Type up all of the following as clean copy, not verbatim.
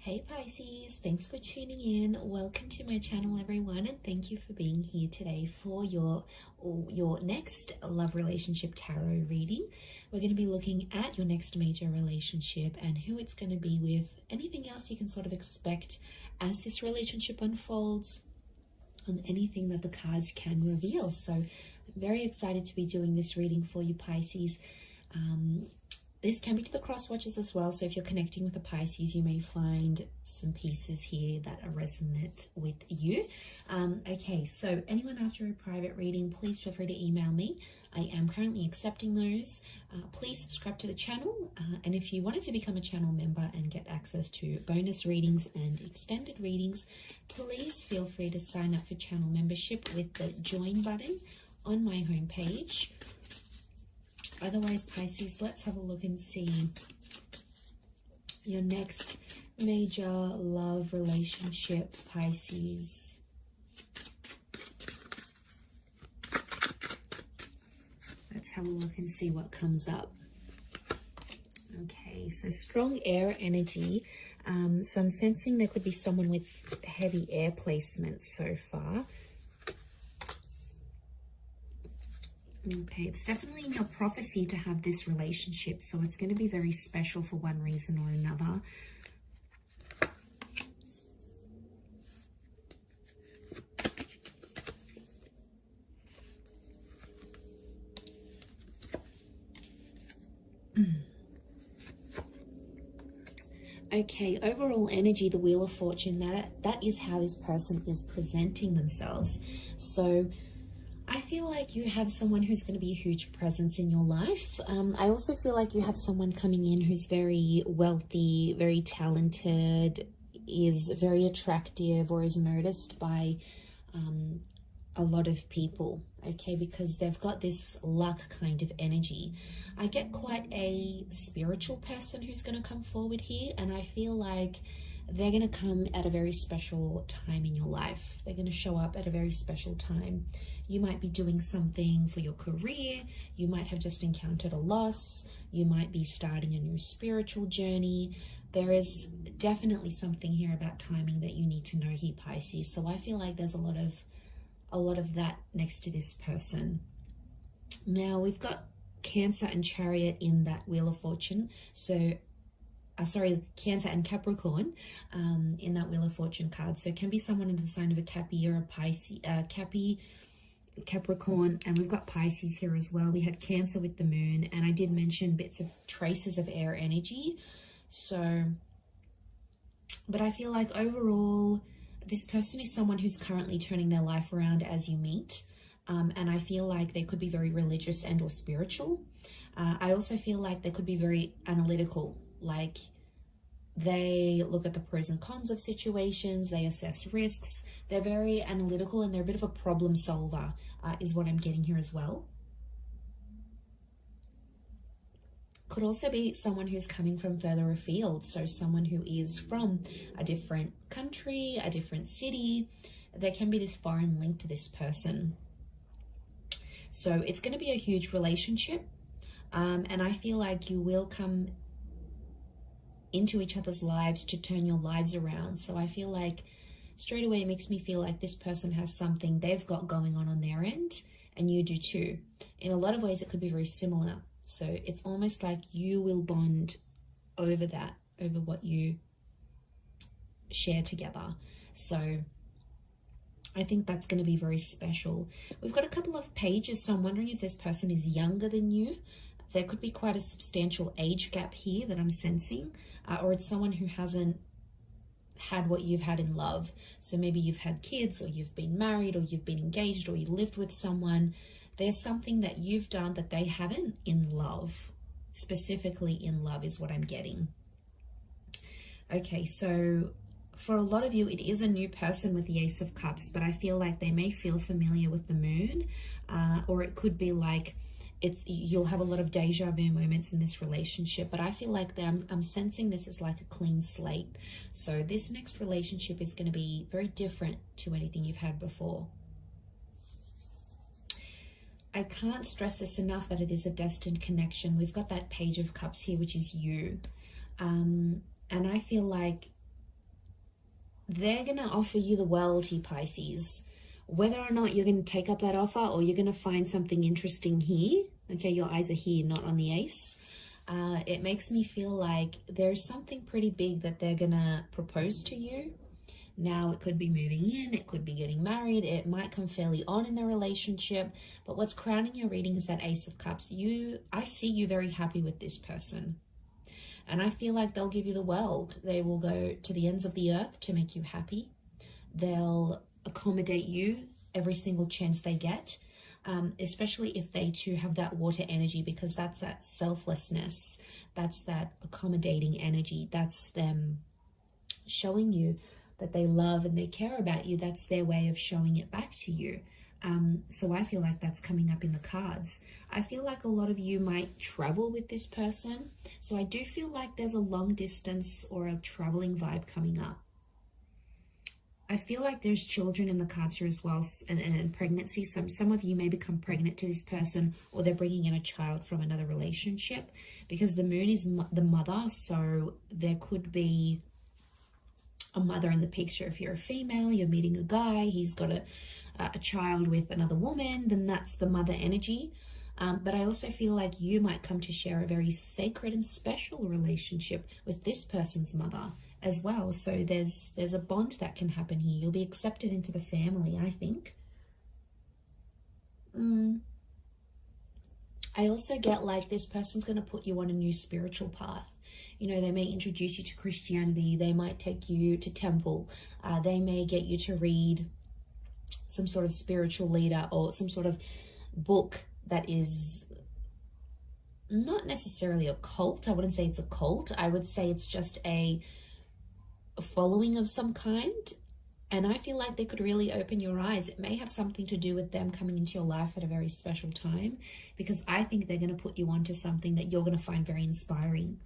Hey Pisces, thanks for tuning in. Welcome to my channel everyone, and thank you for being here today for your next love relationship tarot reading. We're going to be looking at your next major relationship and who it's going to be with, anything else you can sort of expect as this relationship unfolds, and anything that the cards can reveal. So I'm very excited to be doing this reading for you Pisces. This can be to the cross watchers as well, so if you're connecting with a Pisces, you may find some pieces here that are resonant with you. Okay, so anyone after a private reading, please feel free to email me. I am currently accepting those. Please subscribe to the channel, and if you wanted to become a channel member and get access to bonus readings and extended readings, please feel free to sign up for channel membership with the join button on my homepage. Otherwise, Pisces, let's have a look and see your next major love relationship, Pisces. Let's have a look and see what comes up. Okay, so strong air energy. So I'm sensing there could be someone with heavy air placements so far. Okay, it's definitely in your prophecy to have this relationship, so it's going to be very special for one reason or another. Okay, overall energy, the Wheel of Fortune, that is how this person is presenting themselves. So I feel like you have someone who's going to be a huge presence in your life. I also feel like you have someone coming in who's very wealthy, very talented, is very attractive, or is noticed by a lot of people, okay, because they've got this luck kind of energy. I get quite a spiritual person who's going to come forward here, and I feel like they're going to come at a very special time in your life. They're going to show up at a very special time. You might be doing something for your career. You might have just encountered a loss. You might be starting a new spiritual journey. There is definitely something here about timing that you need to know here, Pisces. So I feel like there's a lot of that next to this person. Now we've got Cancer and Chariot in that Wheel of Fortune. So Cancer and Capricorn in that Wheel of Fortune card. So it can be someone in the sign of a Cappy or a Pisces, Capricorn, and we've got Pisces here as well. We had Cancer with the moon, and I did mention bits of traces of air energy. So, but I feel like overall, this person is someone who's currently turning their life around as you meet. And I feel like they could be very religious and or spiritual. I also feel like they could be very analytical. Like they look at the pros and cons of situations, they assess risks, they're very analytical, and they're a bit of a problem solver, is what I'm getting here as well. Could also be someone who's coming from further afield, so someone who is from a different country, a different city. There can be this foreign link to this person. So it's going to be a huge relationship, and I feel like you will come into each other's lives to turn your lives around. So I feel like straight away it makes me feel like this person has something they've got going on their end, and you do too. In a lot of ways it could be very similar. So it's almost like you will bond over that, over what you share together. So I think that's going to be very special. We've got a couple of pages, so I'm wondering if this person is younger than you. There could be quite a substantial age gap here that I'm sensing, or it's someone who hasn't had what you've had in love. So maybe you've had kids, or you've been married, or you've been engaged, or you lived with someone. There's something that you've done that they haven't in love. Specifically in love is what I'm getting. Okay, so for a lot of you, it is a new person with the Ace of Cups, but I feel like they may feel familiar with the moon, or it could be like you'll have a lot of deja vu moments in this relationship, but I feel like I'm sensing this is like a clean slate. So this next relationship is going to be very different to anything you've had before. I can't stress this enough that it is a destined connection. We've got that Page of Cups here, which is you. And I feel like they're going to offer you the world here, Pisces. Whether or not you're going to take up that offer or you're going to find something interesting here, okay, your eyes are here, not on the ace. It makes me feel like there's something pretty big that they're going to propose to you. Now, it could be moving in, it could be getting married, it might come fairly on in the relationship, but what's crowning your reading is that Ace of Cups. I see you very happy with this person. And I feel like they'll give you the world. They will go to the ends of the earth to make you happy. They'll accommodate you every single chance they get, especially if they too have that water energy, because that's that selflessness. That's that accommodating energy. That's them showing you that they love and they care about you. That's their way of showing it back to you. So I feel like that's coming up in the cards. I feel like a lot of you might travel with this person. So I do feel like there's a long distance or a traveling vibe coming up. I feel like there's children in the cards here as well, and pregnancy. Some of you may become pregnant to this person, or they're bringing in a child from another relationship, because the moon is the mother. So there could be a mother in the picture. If you're a female, you're meeting a guy, he's got a child with another woman, then that's the mother energy. But I also feel like you might come to share a very sacred and special relationship with this person's mother as well. So there's a bond that can happen here. You'll be accepted into the family, I think. I also get like this person's going to put you on a new spiritual path. You know, they may introduce you to Christianity. They might take you to temple. They may get you to read some sort of spiritual leader or some sort of book that is not necessarily a cult. I wouldn't say it's a cult. I would say it's just a following of some kind. And I feel like they could really open your eyes. It may have something to do with them coming into your life at a very special time, because I think they're going to put you onto something that you're going to find very inspiring.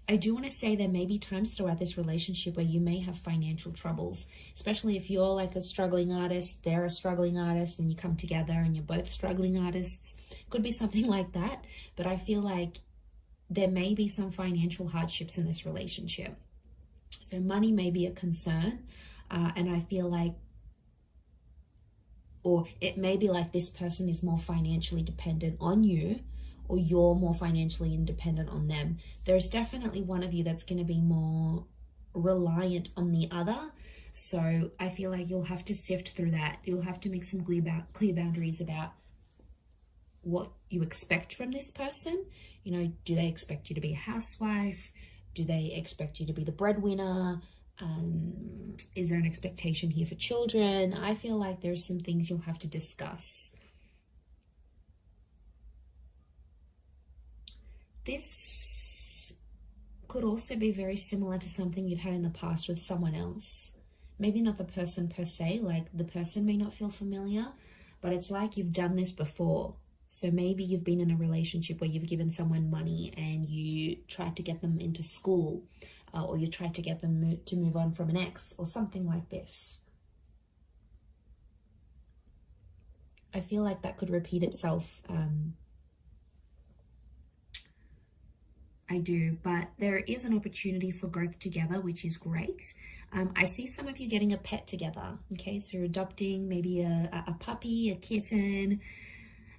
I do want to say there may be times throughout this relationship where you may have financial troubles, especially if you're like a struggling artist, they're a struggling artist, and you come together and you're both struggling artists. Could be something like that. But I feel like there may be some financial hardships in this relationship. So money may be a concern. And I feel like, or it may be like this person is more financially dependent on you, or you're more financially independent on them. There's definitely one of you that's going to be more reliant on the other. So I feel like you'll have to sift through that. You'll have to make some clear boundaries about what you expect from this person. You know, do they expect you to be a housewife? Do they expect you to be the breadwinner? Is there an expectation here for children? I feel like there's some things you'll have to discuss. This could also be very similar to something you've had in the past with someone else. Maybe not the person per se, like the person may not feel familiar, but it's like you've done this before. So maybe you've been in a relationship where you've given someone money and you tried to get them into school, or you tried to get them to move on from an ex, or something like this. I feel like that could repeat itself. I do, but there is an opportunity for growth together, which is great. I see some of you getting a pet together. Okay, so you're adopting maybe a puppy, a kitten,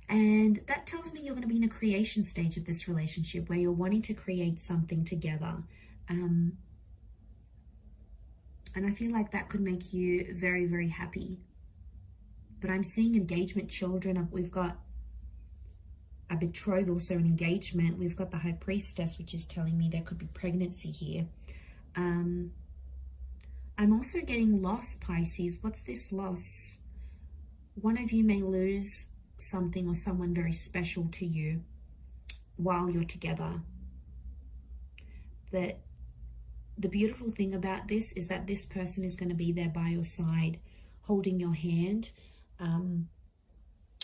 and that tells me you're going to be in a creation stage of this relationship where you're wanting to create something together. And I feel like that could make you very, very happy. But I'm seeing engagement, children. We've got a betrothal, so an engagement. We've got the High Priestess, which is telling me there could be pregnancy here. I'm also getting loss, Pisces. What's this loss? One of you may lose something or someone very special to you while you're together. But the beautiful thing about this is that this person is going to be there by your side, holding your hand,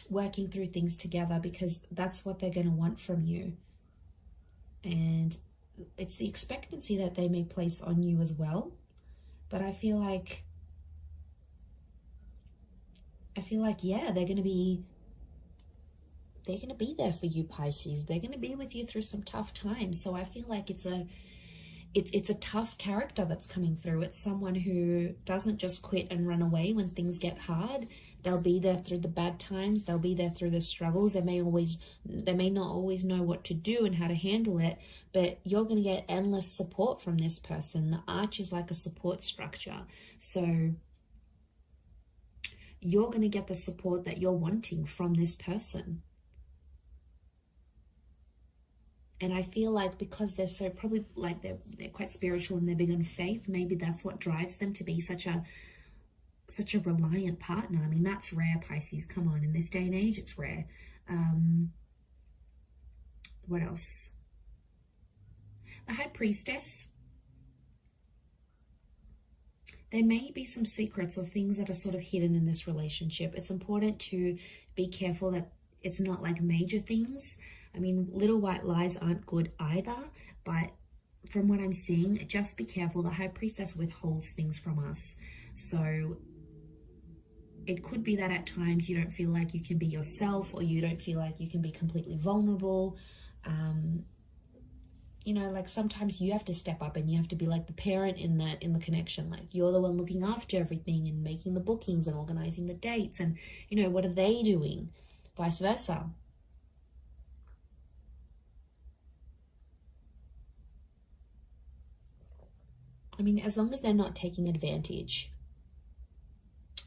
working through things together, because that's what they're going to want from you. And it's the expectancy that they may place on you as well. But I feel like, yeah, they're going to be there for you, Pisces. They're going to be with you through some tough times. So I feel like it's it's a tough character that's coming through. It's someone who doesn't just quit and run away when things get hard. They'll be there through the bad times. They'll be there through the struggles. They may not always know what to do and how to handle it, but you're going to get endless support from this person. The arch is like a support structure. So you're going to get the support that you're wanting from this person. And I feel like because they're so probably like they're quite spiritual and they're big on faith, maybe that's what drives them to be such a reliant partner. I mean, that's rare, Pisces. Come on, in this day and age, it's rare. What else? The High Priestess. There may be some secrets or things that are sort of hidden in this relationship. It's important to be careful that it's not like major things. I mean, little white lies aren't good either, but from what I'm seeing, just be careful. The High Priestess withholds things from us. So it could be that at times you don't feel like you can be yourself, or you don't feel like you can be completely vulnerable. You know, like sometimes you have to step up and you have to be like the parent in the connection. Like you're the one looking after everything and making the bookings and organizing the dates. And, you know, what are they doing? Vice versa. I mean, as long as they're not taking advantage.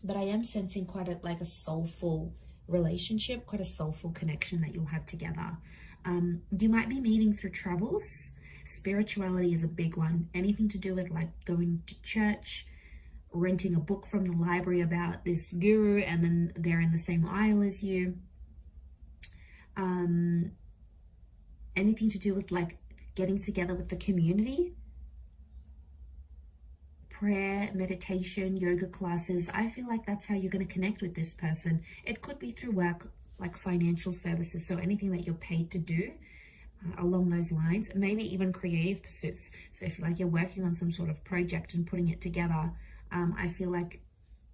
But I am sensing quite a soulful relationship, quite a soulful connection that you'll have together. You might be meeting through travels. Spirituality is a big one. Anything to do with like going to church, renting a book from the library about this guru, and then they're in the same aisle as you. Anything to do with like getting together with the community. Prayer, meditation, yoga classes. I feel like that's how you're going to connect with this person. It could be through work, like financial services. So anything that you're paid to do along those lines, maybe even creative pursuits. So if like you're working on some sort of project and putting it together, I feel like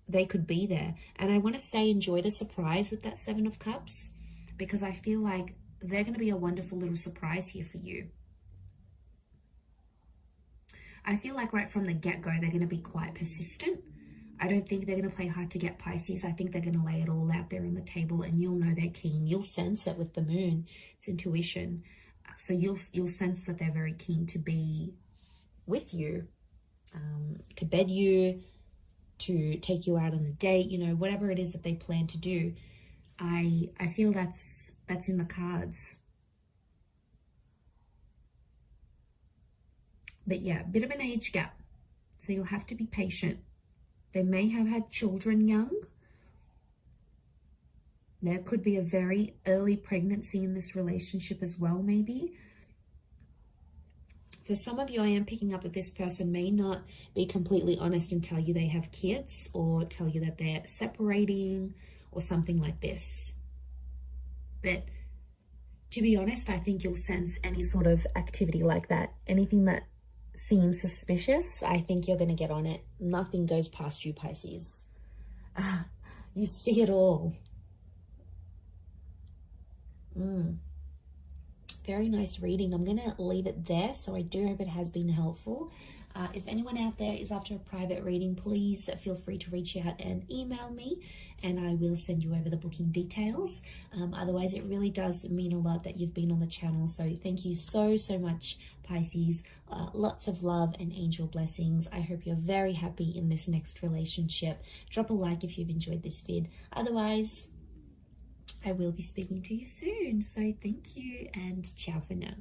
they could be there. And I want to say enjoy the surprise with that Seven of Cups, because I feel like they're going to be a wonderful little surprise here for you. I feel like right from the get-go, they're going to be quite persistent. I don't think they're going to play hard to get, Pisces. I think they're going to lay it all out there on the table, and you'll know they're keen. You'll sense it with the moon. It's intuition. So you'll sense that they're very keen to be with you, to bed you, to take you out on a date, you know, whatever it is that they plan to do. I feel that's in the cards. But yeah, bit of an age gap. So you'll have to be patient. They may have had children young. There could be a very early pregnancy in this relationship as well, maybe. For some of you, I am picking up that this person may not be completely honest and tell you they have kids, or tell you that they're separating or something like this. But to be honest, I think you'll sense any sort of activity like that. Anything that seems suspicious, I think you're going to get on it. Nothing goes past you, Pisces. You see it all. Very nice reading. I'm going to leave it there. So I do hope it has been helpful. If anyone out there is after a private reading, please feel free to reach out and email me, and I will send you over the booking details. Otherwise, it really does mean a lot that you've been on the channel. So thank you so much, Pisces. Lots of love and angel blessings. I hope you're very happy in this next relationship. Drop a like if you've enjoyed this vid. Otherwise, I will be speaking to you soon. So thank you, and ciao for now.